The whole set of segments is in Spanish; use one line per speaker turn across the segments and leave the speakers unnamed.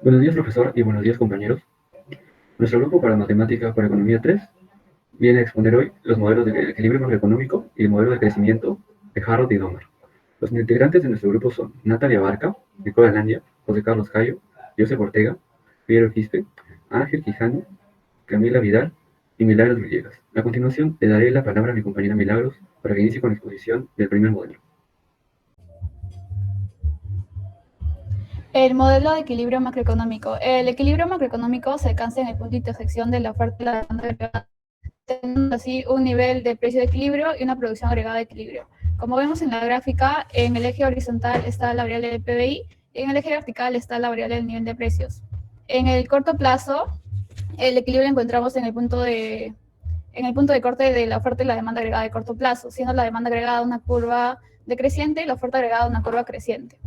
Buenos días, profesor, y buenos días, compañeros. Nuestro grupo para Matemática para Economía 3 viene a exponer hoy los modelos de equilibrio macroeconómico y el modelo de crecimiento de Harrod y Domar. Los integrantes de nuestro grupo son Natalia Barca, Nicola Landia, José Carlos Cayo, Josep Ortega, Piero Quispe, Ángel Quijano, Camila Vidal y Milagros Villegas. A continuación, le daré la palabra a mi compañera Milagros para que inicie con la exposición del primer modelo.
El modelo de equilibrio macroeconómico. El equilibrio macroeconómico se alcanza en el punto de intersección de la oferta y la demanda agregada, teniendo así un nivel de precio de equilibrio y una producción agregada de equilibrio. Como vemos en la gráfica, en el eje horizontal está la variable del PBI y en el eje vertical está la variable del nivel de precios. En el corto plazo, el equilibrio lo encontramos en el punto de corte de la oferta y la demanda agregada de corto plazo, siendo la demanda agregada una curva decreciente y la oferta agregada una curva creciente.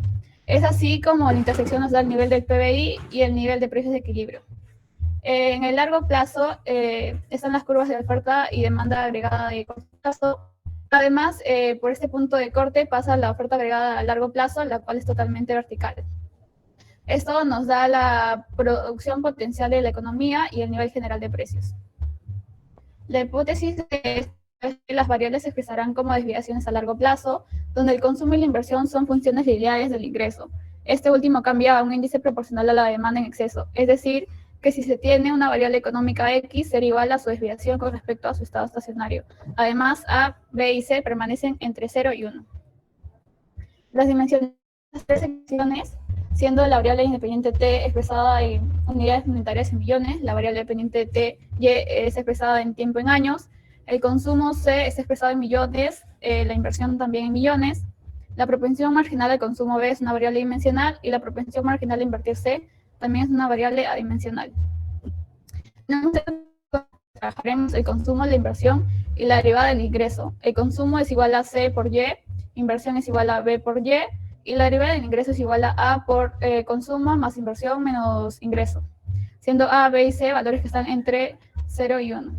Es así como la intersección nos da el nivel del PBI y el nivel de precios de equilibrio. En el largo plazo están las curvas de oferta y demanda agregada de corto plazo. Además, por este punto de corte pasa la oferta agregada a largo plazo, la cual es totalmente vertical. Esto nos da la producción potencial de la economía y el nivel general de precios. La hipótesis de que las variables se expresarán como desviaciones a largo plazo, donde el consumo y la inversión son funciones lineales del ingreso. Este último cambia a un índice proporcional a la demanda en exceso, es decir, que si se tiene una variable económica X, será igual a su desviación con respecto a su estado estacionario. Además, A, B y C permanecen entre 0 y 1. Las dimensiones de las tres secciones, siendo la variable independiente T expresada en unidades monetarias en millones, la variable dependiente T, Y es expresada en tiempo en años, el consumo C es expresado en millones, la inversión también en millones, la propensión marginal al consumo B es una variable dimensional y la propensión marginal a invertir C también es una variable adimensional. Trabajaremos el consumo, la inversión y la derivada del ingreso. El consumo es igual a C por Y, inversión es igual a B por y la derivada del ingreso es igual a por consumo más inversión menos ingreso, siendo A, B y C valores que están entre 0 y 1.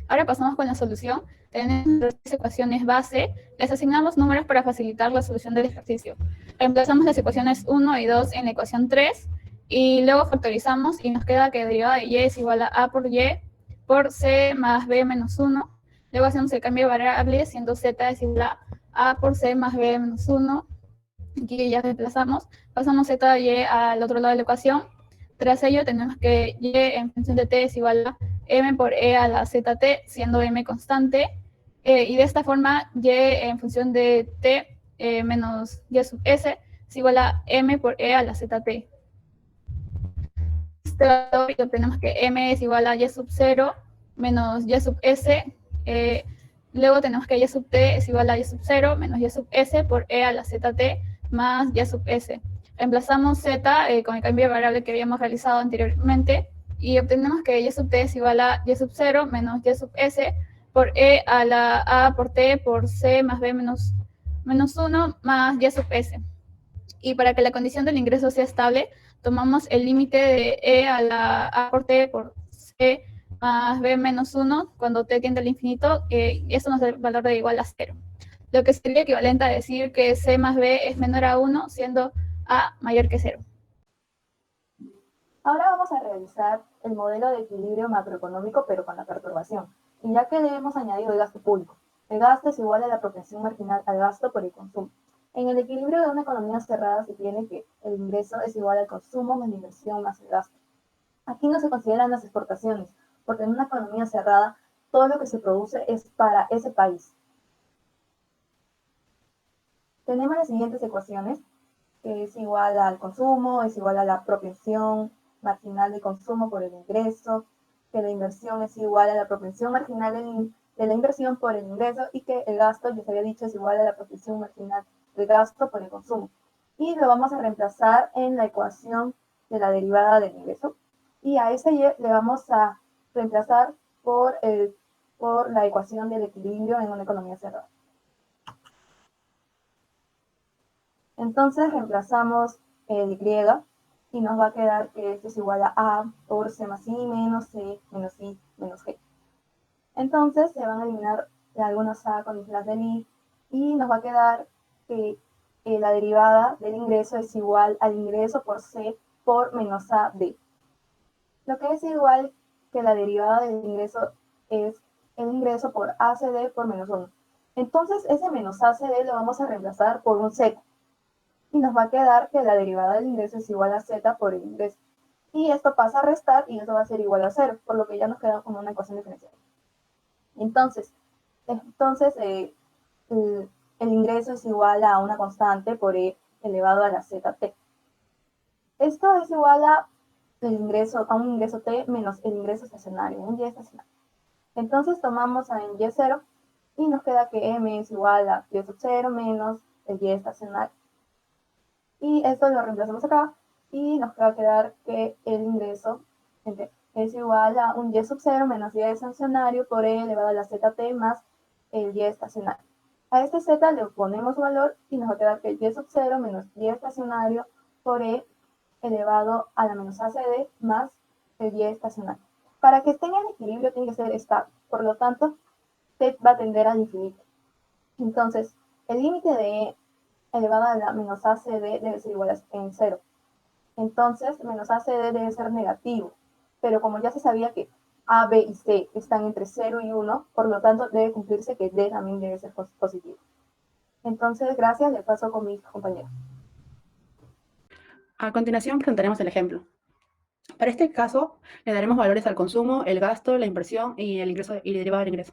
Ahora pasamos con la solución. Tenemos tres ecuaciones base, les asignamos números para facilitar la solución del ejercicio. Reemplazamos las ecuaciones 1 y 2 en la ecuación 3 y luego factorizamos y nos queda que la derivada de y es igual a por y por c más b menos 1. Luego hacemos el cambio de variables, siendo z es igual a por c más b menos 1. Aquí ya reemplazamos, pasamos z y al otro lado de la ecuación. Tras ello tenemos que y en función de t es igual a m por e a la zt, siendo m constante, y de esta forma y en función de t menos y sub s es igual a m por e a la zt. Y obtenemos que m es igual a y sub 0 menos y sub s. Luego tenemos que y sub t es igual a y sub 0 menos y sub s por e a la zt más y sub s. Reemplazamos z con el cambio de variable que habíamos realizado anteriormente y obtenemos que y sub t es igual a y sub 0 menos y sub s por e a la a por t por c más b menos 1 más y sub s. Y para que la condición del ingreso sea estable, tomamos el límite de e a la a por t por c más b menos 1 cuando t tiende al infinito, y eso nos da el valor de igual a 0. Lo que sería equivalente a decir que c más b es menor a 1, siendo a mayor que 0.
Ahora vamos a realizar el modelo de equilibrio macroeconómico, pero con la perturbación. Y ya que le hemos añadido el gasto público, el gasto es igual a la propensión marginal al gasto por el consumo. En el equilibrio de una economía cerrada se tiene que el ingreso es igual al consumo más la inversión más el gasto. Aquí no se consideran las exportaciones, porque en una economía cerrada todo lo que se produce es para ese país. Tenemos las siguientes ecuaciones, que es igual al consumo, es igual a la propensión marginal de consumo por el ingreso, que la inversión es igual a la propensión marginal de la inversión por el ingreso y que el gasto, ya se había dicho, es igual a la propensión marginal del gasto por el consumo. Y lo vamos a reemplazar en la ecuación de la derivada del ingreso. Y a ese y le vamos a reemplazar por la ecuación del equilibrio en una economía cerrada. Entonces reemplazamos el y y nos va a quedar que esto es igual a por c más i menos c menos i menos g. Entonces se van a eliminar algunos a con las del i y nos va a quedar que la derivada del ingreso es igual al ingreso por C por menos AD. Lo que es igual que la derivada del ingreso es el ingreso por ACD por menos 1. Entonces ese menos ACD lo vamos a reemplazar por un Z. Y nos va a quedar que la derivada del ingreso es igual a Z por el ingreso. Y esto pasa a restar y eso va a ser igual a 0, por lo que ya nos queda como una ecuación diferencial. Entonces el ingreso es igual a una constante por E elevado a la ZT. Esto es igual a un ingreso T menos el ingreso estacionario, un Y estacionario. Entonces tomamos en Y0 y nos queda que M es igual a Y sub 0 menos el Y estacionario. Y esto lo reemplazamos acá y nos va a quedar que el ingreso es igual a un Y sub 0 menos Y estacionario por E elevado a la ZT más el Y estacionario. A este Z le ponemos valor y nos va a quedar que Y sub 0 menos Y estacionario por E elevado a la menos ACD más el Y estacionario. Para que estén en equilibrio tiene que ser estable, por lo tanto, T va a tender al infinito. Entonces, el límite de E elevado a la menos ACD debe ser igual a 0. Entonces, menos ACD debe ser negativo, pero como ya se sabía que A, B y C están entre 0 y 1, por lo tanto debe cumplirse que D también debe ser positivo. Entonces, gracias, le paso con mis compañeros.
A continuación presentaremos el ejemplo. Para este caso, le daremos valores al consumo, el gasto, la inversión y el ingreso y derivado del ingreso.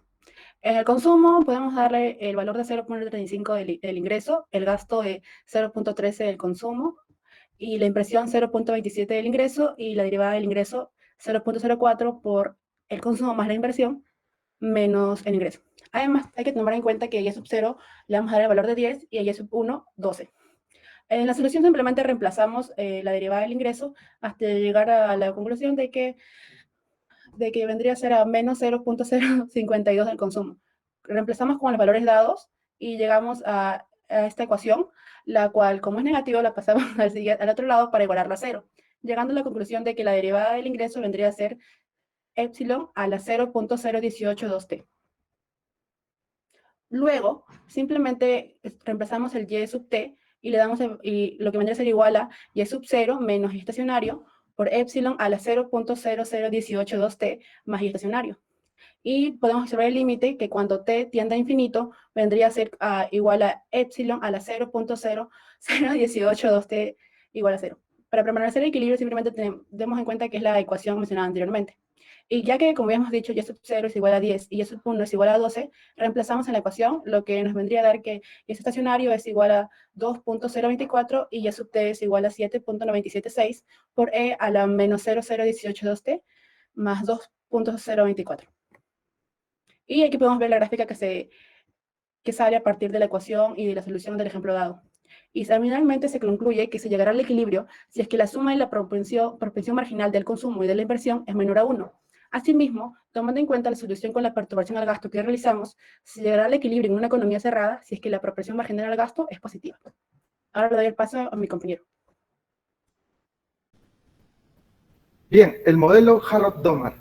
En el consumo podemos darle el valor de 0.35 del ingreso, el gasto de 0.13 del consumo y la inversión 0.27 del ingreso y la derivada del ingreso 0.04 por el consumo más la inversión menos el ingreso. Además, hay que tomar en cuenta que a Y sub 0 le vamos a dar el valor de 10 y a Y sub 1, 12. En la solución simplemente reemplazamos la derivada del ingreso hasta llegar a la conclusión de que vendría a ser a menos 0.052 del consumo. Reemplazamos con los valores dados y llegamos a esta ecuación, la cual, como es negativo, la pasamos al otro lado para igualarla a 0, llegando a la conclusión de que la derivada del ingreso vendría a ser epsilon a la 0.0182t. Luego, simplemente reemplazamos el Y sub t y le damos y lo que vendría a ser igual a Y sub 0 menos Y estacionario por epsilon a la 0.00182t más Y estacionario. Y podemos observar el límite que cuando t tiende a infinito vendría a ser igual a epsilon a la 0.00182t igual a 0. Para permanecer el equilibrio simplemente tenemos en cuenta que es la ecuación mencionada anteriormente. Y ya que, como habíamos dicho, Y sub 0 es igual a 10 y Y sub 1 es igual a 12, reemplazamos en la ecuación, lo que nos vendría a dar que Y estacionario es igual a 2.024 y Y sub t es igual a 7.976 por E a la menos 0.018.2t más 2.024. Y aquí podemos ver la gráfica que sale a partir de la ecuación y de la solución del ejemplo dado. Y finalmente se concluye que se llegará al equilibrio si es que la suma y la propensión marginal del consumo y de la inversión es menor a 1. Asimismo, tomando en cuenta la solución con la perturbación al gasto que realizamos, se llegará al equilibrio en una economía cerrada si es que la propensión marginal al gasto es positiva. Ahora le doy el paso a mi compañero.
Bien, el modelo Harrod-Domar.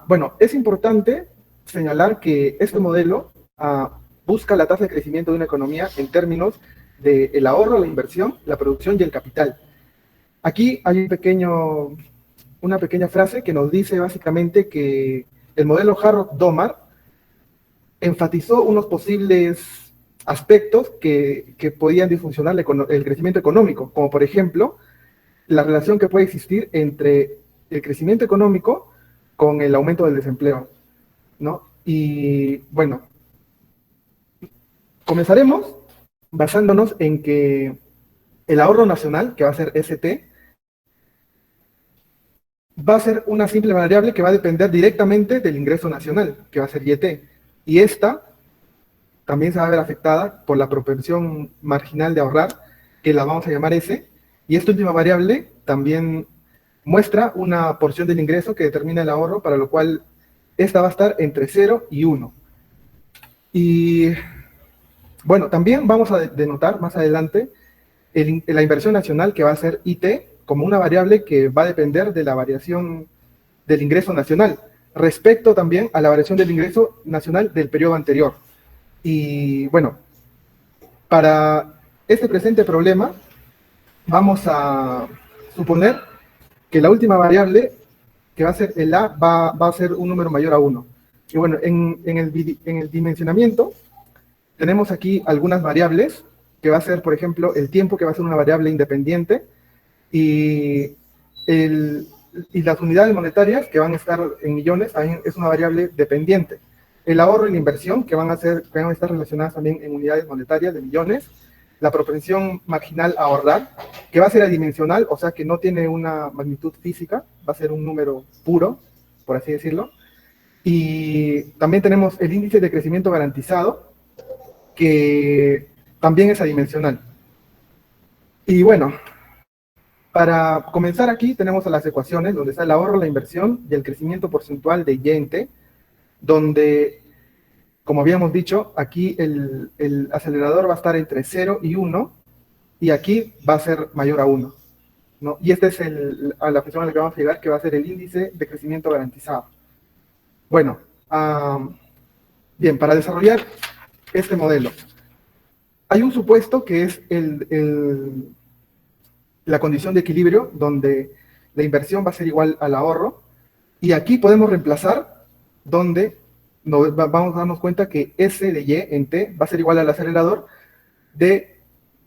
Bueno, es importante señalar que este modelo busca la tasa de crecimiento de una economía en términos del ahorro, la inversión, la producción y el capital. Aquí hay una pequeña frase que nos dice básicamente que el modelo Harrod-Domar enfatizó unos posibles aspectos que podían disfuncionar el crecimiento económico, como por ejemplo, la relación que puede existir entre el crecimiento económico con el aumento del desempleo, ¿no? Y bueno, comenzaremos basándonos en que el ahorro nacional, que va a ser ST, va a ser una simple variable que va a depender directamente del ingreso nacional, que va a ser YT. Y esta también se va a ver afectada por la propensión marginal de ahorrar, que la vamos a llamar S. Y esta última variable también muestra una porción del ingreso que determina el ahorro, para lo cual esta va a estar entre 0 y 1. Y bueno, también vamos a denotar más adelante la inversión nacional, que va a ser IT, como una variable que va a depender de la variación del ingreso nacional, respecto también a la variación del ingreso nacional del periodo anterior. Y bueno, para este presente problema, vamos a suponer que la última variable, que va a ser el A, va a ser un número mayor a 1. Y bueno, en el dimensionamiento tenemos aquí algunas variables, que va a ser, por ejemplo, el tiempo, que va a ser una variable independiente, y las unidades monetarias, que van a estar en millones, también es una variable dependiente. El ahorro y la inversión, que van a estar relacionadas también en unidades monetarias de millones. La propensión marginal a ahorrar, que va a ser adimensional, o sea que no tiene una magnitud física, va a ser un número puro, por así decirlo. Y también tenemos el índice de crecimiento garantizado, que también es adimensional. Y bueno, para comenzar aquí tenemos a las ecuaciones, donde está el ahorro, la inversión y el crecimiento porcentual de Y en T, donde, como habíamos dicho, aquí el acelerador va a estar entre 0 y 1, y aquí va a ser mayor a 1, ¿no? Y esta es la función a la que vamos a llegar, que va a ser el índice de crecimiento garantizado. Bueno, bien, para desarrollar este modelo, hay un supuesto que es la condición de equilibrio, donde la inversión va a ser igual al ahorro, y aquí podemos reemplazar donde vamos a darnos cuenta que S de Y en T va a ser igual al acelerador de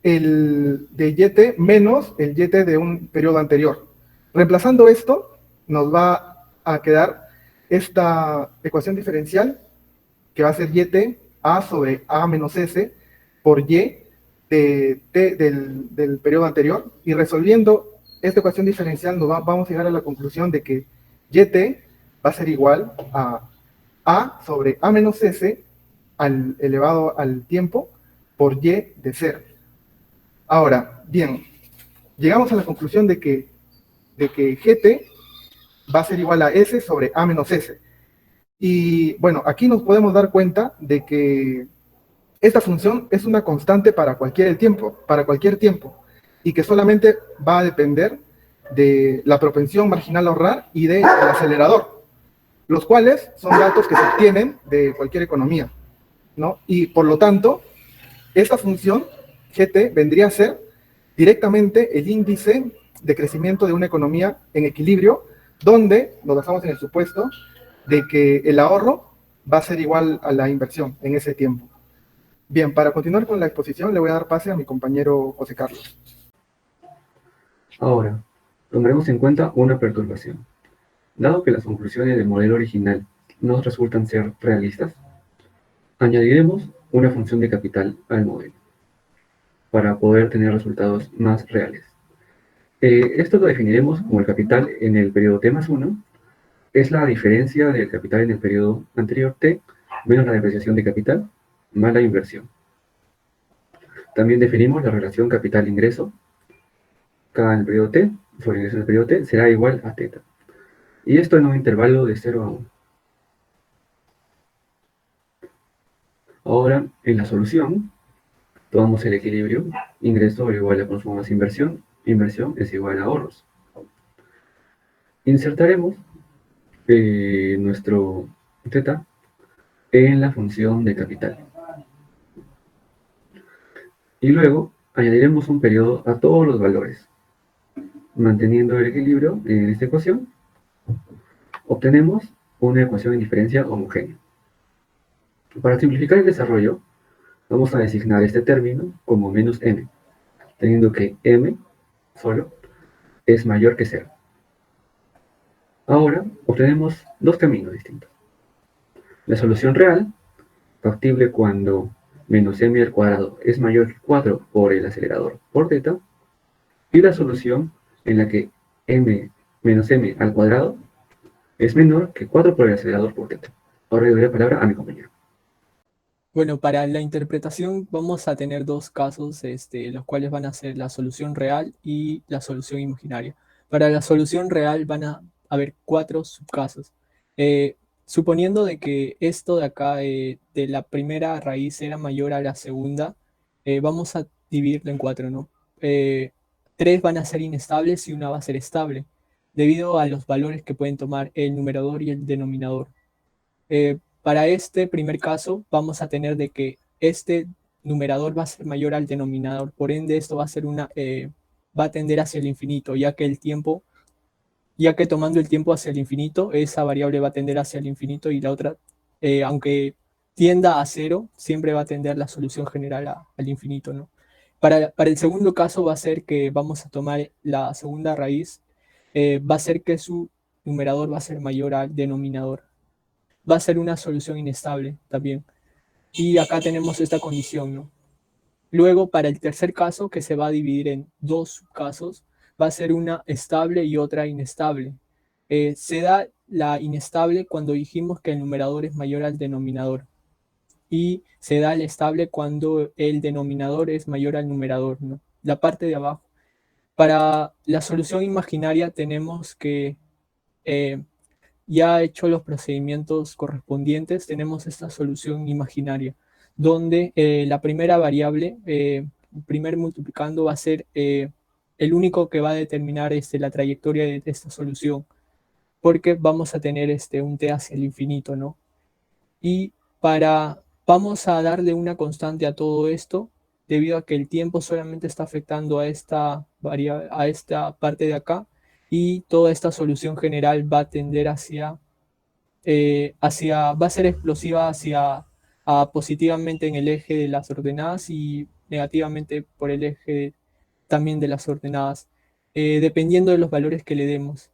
YT menos el YT de un periodo anterior. Reemplazando esto, nos va a quedar esta ecuación diferencial, que va a ser YT A sobre A menos S por Y de T del periodo anterior, y resolviendo esta ecuación diferencial vamos a llegar a la conclusión de que YT va a ser igual a sobre A menos S elevado al tiempo por Y de 0. Ahora, bien, llegamos a la conclusión de que GT va a ser igual a S sobre A menos S. Y bueno, aquí nos podemos dar cuenta de que esta función es una constante para cualquier tiempo, y que solamente va a depender de la propensión marginal a ahorrar y del acelerador, los cuales son datos que se obtienen de cualquier economía, ¿no? Y por lo tanto, esta función GT vendría a ser directamente el índice de crecimiento de una economía en equilibrio, donde nos basamos en el supuesto de que el ahorro va a ser igual a la inversión en ese tiempo. Bien, para continuar con la exposición, le voy a dar pase a mi compañero José Carlos.
Ahora, tomaremos en cuenta una perturbación. Dado que las conclusiones del modelo original no resultan ser realistas, añadiremos una función de capital al modelo para poder tener resultados más reales. Esto lo definiremos como el capital en el periodo T más 1, es la diferencia del capital en el periodo anterior T, menos la depreciación de capital, más la inversión. También definimos la relación capital-ingreso. K en el periodo T, sobre ingreso en el periodo T, será igual a θ. Y esto en un intervalo de 0 a 1. Ahora, en la solución, tomamos el equilibrio, ingreso igual a consumo más inversión, inversión es igual a ahorros. Insertaremos nuestro θ en la función de capital. Y luego añadiremos un periodo a todos los valores. Manteniendo el equilibrio en esta ecuación, obtenemos una ecuación de diferencia homogénea. Para simplificar el desarrollo, vamos a designar este término como menos m, teniendo que m solo es mayor que 0. Ahora obtenemos dos caminos distintos. La solución real, factible cuando menos m al cuadrado es mayor que 4 por el acelerador por θ, y la solución en la que m menos m al cuadrado es menor que 4 por el acelerador por θ. Ahora le doy la palabra a mi compañero.
Bueno, para la interpretación vamos a tener dos casos, los cuales van a ser la solución real y la solución imaginaria. Para la solución real van a haber 4 subcasos. Suponiendo de que esto de acá, de la primera raíz era mayor a la segunda, vamos a dividirlo en 4, ¿no? 3 van a ser inestables y una va a ser estable, debido a los valores que pueden tomar el numerador y el denominador. Para este primer caso vamos a tener de que este numerador va a ser mayor al denominador. Por ende, esto va a tender hacia el infinito, ya que tomando el tiempo hacia el infinito, esa variable va a tender hacia el infinito y la otra, aunque tienda a cero, siempre va a tender la solución general al infinito, ¿no? Para el segundo caso va a ser que vamos a tomar la segunda raíz, va a ser que su numerador va a ser mayor al denominador. Va a ser una solución inestable también. Y acá tenemos esta condición, ¿no? Luego, para el tercer caso, que se va a dividir en dos casos, va a ser una estable y otra inestable. Se da la inestable cuando dijimos que el numerador es mayor al denominador. Y se da el estable cuando el denominador es mayor al numerador, ¿no? La parte de abajo. Para la solución imaginaria tenemos que, ya hecho los procedimientos correspondientes, tenemos esta solución imaginaria, donde la primera variable, primer multiplicando, va a ser el único que va a determinar la trayectoria de esta solución, porque vamos a tener un t hacia el infinito, ¿no? Y vamos a darle una constante a todo esto, debido a que el tiempo solamente está afectando a esta parte de acá, y toda esta solución general va a tender va a ser explosiva positivamente en el eje de las ordenadas y negativamente por el eje también de las ordenadas, dependiendo de los valores que le demos.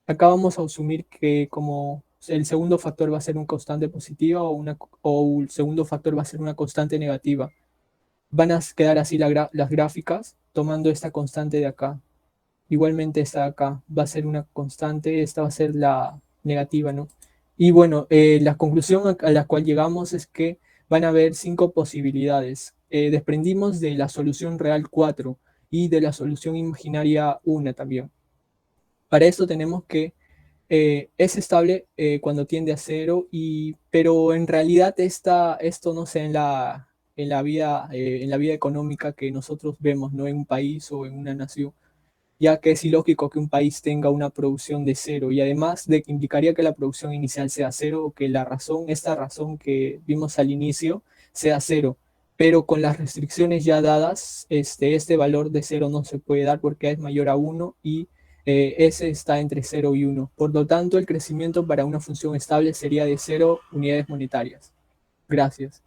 Acá vamos a asumir que como el segundo factor va a ser una constante positiva o el segundo factor va a ser una constante negativa. Van a quedar así las gráficas tomando esta constante de acá. Igualmente esta de acá va a ser una constante, esta va a ser la negativa, ¿no? Y bueno, la conclusión a la cual llegamos es que van a haber 5 posibilidades. Desprendimos de la solución real 4 y de la solución imaginaria 1 también. Para esto tenemos que es estable cuando tiende a 0, pero en realidad esto no sé en la vida económica que nosotros vemos, ¿no? En un país o en una nación, ya que es ilógico que un país tenga una producción de 0, y además de que implicaría que la producción inicial sea 0 o que esta razón que vimos al inicio sea 0, pero con las restricciones ya dadas, este valor de 0 no se puede dar porque es mayor a 1 y ese está entre 0 y 1. Por lo tanto, el crecimiento para una función estable sería de 0 unidades monetarias. Gracias.